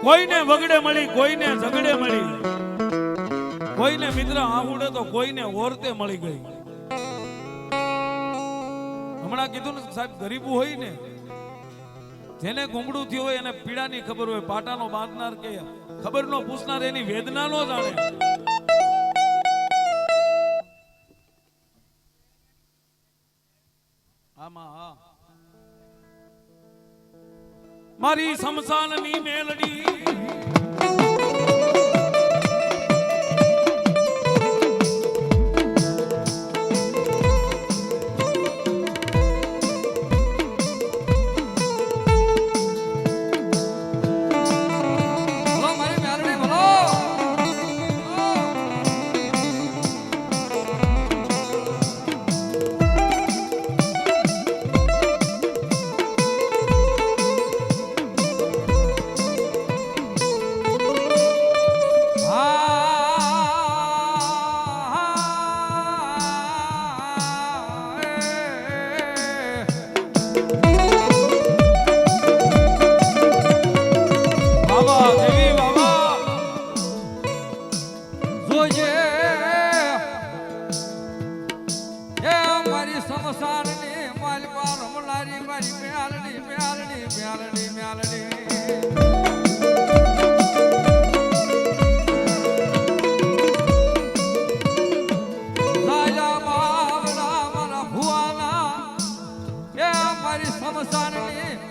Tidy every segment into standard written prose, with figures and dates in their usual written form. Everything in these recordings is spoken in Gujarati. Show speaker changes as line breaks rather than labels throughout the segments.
કોઈને વગડે મળી, કોઈને ઝગડે મળી, કોઈને મિત્ર આહુડે તો કોઈને ઓરતે મળી ગઈ. હમણાં કીધું ને સાહેબ, ગરીબું હોય ને, જેને ગુંગળું થયું હોય એને પીડાની ખબર હોય, પાટાનો બાંધનાર કે ખબર નો પૂછનાર એની વેદના નો જાણે. આમાં હા મારી શમશાનની મેલડી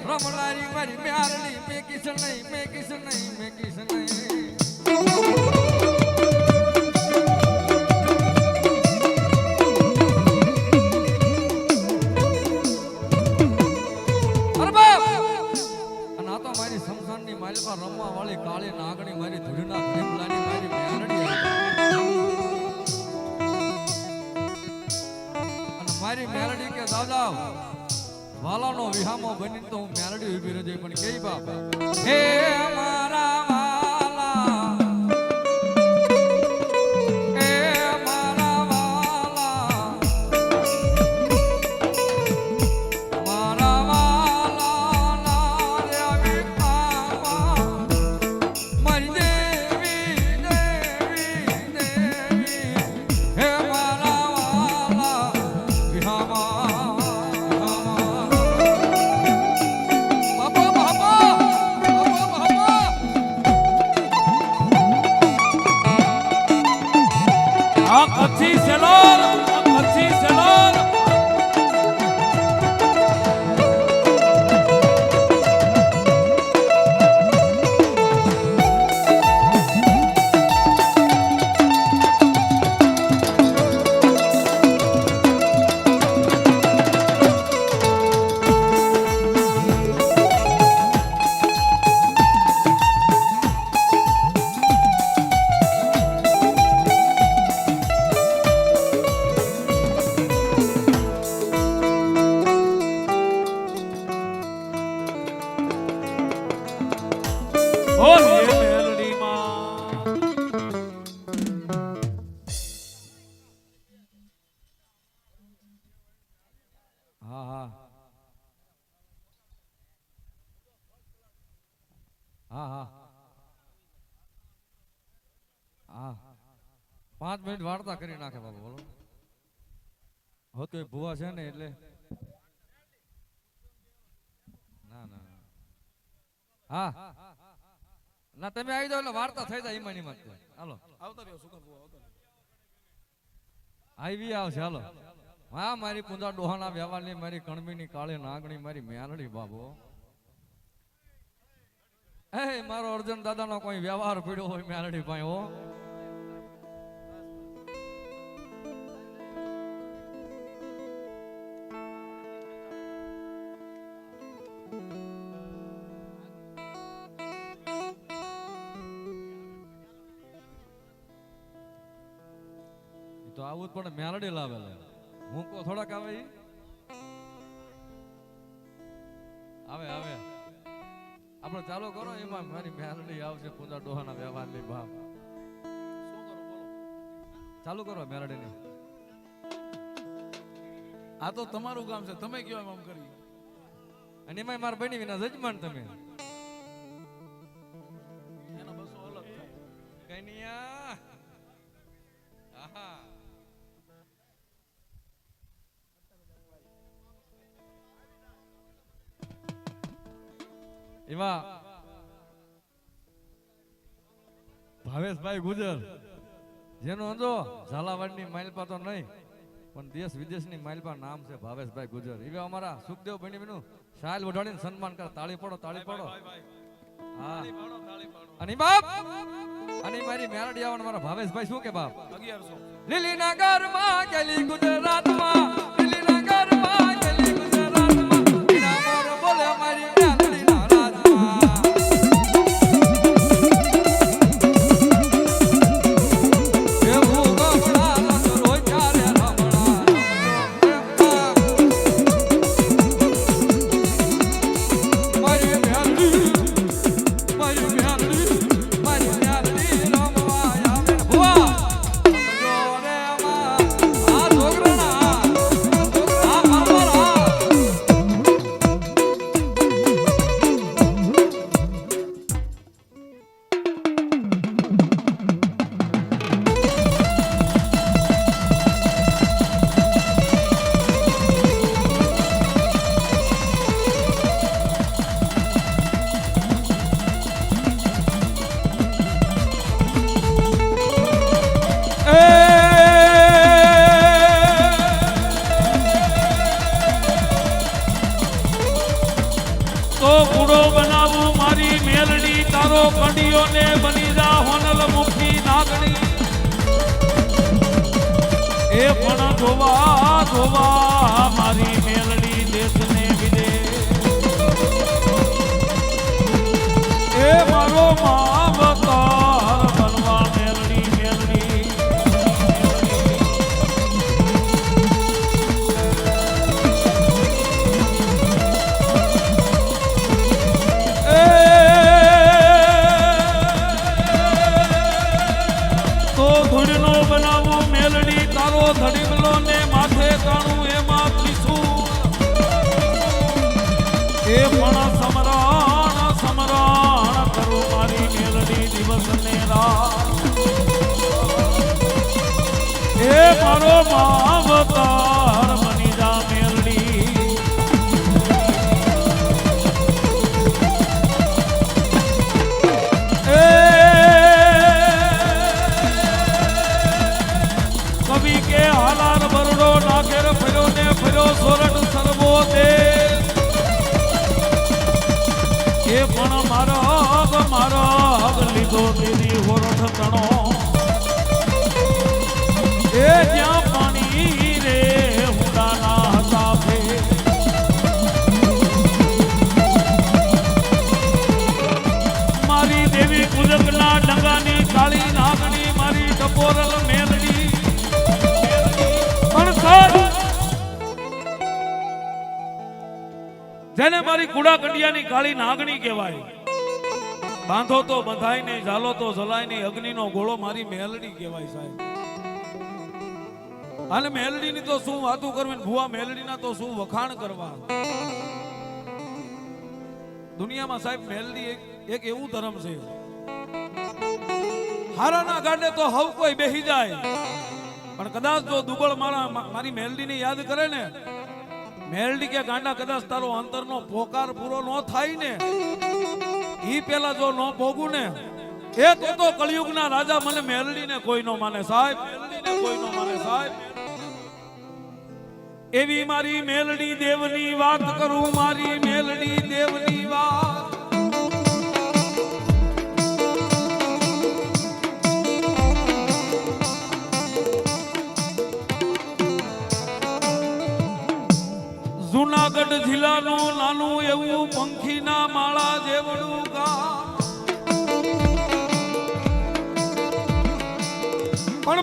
રમલારી મારી મ્યારણી મે કિશન નહીં, મે કિશન નહીં, મે કિશન નહીં. રમવા વાળી કાળી નાગણી મારી ધૂળના ભીમલાની મારી મેરડી અને મારી મેરડી કે દાદા વાલાનો વિહામો બની તો હું મેરડી ઉભી રહી પણ કેઈ બાપ હે મારા હા હા હા 5 મિનિટ વાર્તા કરી નાખે બાબા. બોલો હતો ભુવા છે ને એટલે ના ના હા ના તમે આવી જાવ એટલે વાર્તા થઈ જાય ઈમાન ઈમાન. હાલો
આવતા રહ્યો સુકા ભુવા આવતા
આવી આવશે. હાલો હા મારી પુંજા ડોહાના વ્યવહારની મારી કણબીની કાળી નાગણી મારી મેલડી બાબો. એ મારો અર્જુન દાદાનો કોઈ વ્યવહાર પડ્યો હોય મેલડી ભાઈ હો. તો આવું પણ મેલડી લાવેલા હું કો થોડાક આવે આવે આવે આપણે ચાલુ કરો એમાં મારી મેલડી આવશે પૂજા ડોહાના વ્યવહાર ની બાપ.
શું કરો બોલો,
ચાલુ કરો મેલડી ની.
આ તો તમારું કામ છે, તમે કયો એમ કરી.
અને એમાં મારા બની વિના જજમાન તમે એવા ભાવેશભાઈ ગુજર જેનો અંજો ઝાલાવાડની માઇલપા તો નહીં પણ દેશ વિદેશની માઇલપા નામ છે ભાવેશભાઈ ગુજર. એવા અમારા સુખદેવ બનીનું શાલ વઢાડીને સન્માન કરે. તાળી પડો, તાળી પડો. હા અને બાપ અને મારી મેરડી આવવાનો મારા ભાવેશભાઈ શું કે બાપ
1100
લીલી નગરમાં ગેલી ગુજરાતમાં લીલી નગરમાં ગેલી ગુજરાતમાં વિના મોર બોલે મારી મેરડીના રાજમાં એવું ગોગડા રસ રોજ ચારે રમણા મારી મેરડી મારી મેરડી મારી મેરડી રમવા આવે ભુવા જોરે માં આ છોકરાના આ મારવાળા
તો કુડો બનાવું મારી મેલડી તારો કંડિયો ને બની જા હોનલ મુખી નાગણી એ પણ જોવા જોવા મારી મેલડી દેશ ને વિદેશ એ મારો માવતાર બનવા મેલડી મેલડી તો ધૂળનો બનાવું મેલડી તારો ધડીમલો ને માથે કાણું એમાં પીછું એ પણ સમરાણ સમરાણ કરું મારી મેલડી દિવસ ને રાત એ મારો માવતાર બની જા મેલડી કવિ કે હાલાર બરડો નાગેર ફર્યો ને ફર્યો સોરઠ સરવો દે એ પણ મારો હગ લીધો દીદી હોરઠ તણો એ જ્યાં પાણી રે હુડાના હતા ફે મારી દેવી કુજકના ડંગાની કાળી નાગણી મારી ટપોરલ મેલડી જેને મારી કુડા કંડિયાની કાળી નાગણી કહેવાય. બાંધો તો બંધાય નહીં, ઝાલો તો ઝલાય નહીં, અગ્નિનો ગોળો મારી મેલડી કહેવાય સાહેબ. અને મેલડીની તો શું વાતું કરવી, ભુવા મેલડીના તો શું વખાણ કરવા. દુનિયામાં સાહેબ મેલડી એક એવું ધર્મ છે, હારાના ગાંડે તો હવ કોઈ બેહી જાય, પણ કદાચ જો દુબળ મારી મેલડીને યાદ કરે ને, મેલડી કે ગાંડા કદાચ તારો અંતરનો પોકાર પૂરો ન થાય ને, ઈ પેલા જો ન ભોગું ને એ તો કળિયુગના રાજા મને મેલડીને કોઈ નો માને સાહેબ, મેલડીને કોઈ નો માને સાહેબ. એવી મારી મેલડી દેવની વાત કરું, મારી મેલડી દેવની વાત. જુનાગઢ જિલ્લાનું નાનું એવું પંખીના માળા જેવડું ગામ, પણ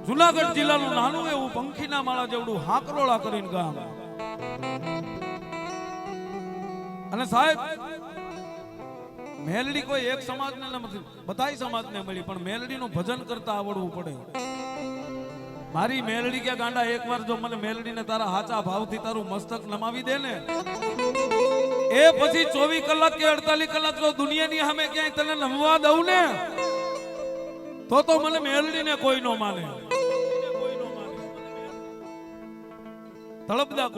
જુનાગઢ જિલ્લાનું નાનું એવું પંખીના માળા જેવડું હાકરોળા કરીને ગામ. અને સાહેબ મેલડી કોઈ એક સમાજને નથી, બધાય સમાજને મળી, પણ મેલડીનું ભજન કરતા આવડવું પડે. મારી મેલડી કે ગાંડા એકવાર જો મને મેલડીને તારા હાચા ભાવથી તારું મસ્તક નમાવી દે ને, એ પછી 24 કલાક કે 48 કલાક જો દુનિયાની સામે ક્યાંય તને નમવા દઉં ને, તો મને મેલડીને કોઈ નો માને. તળપદા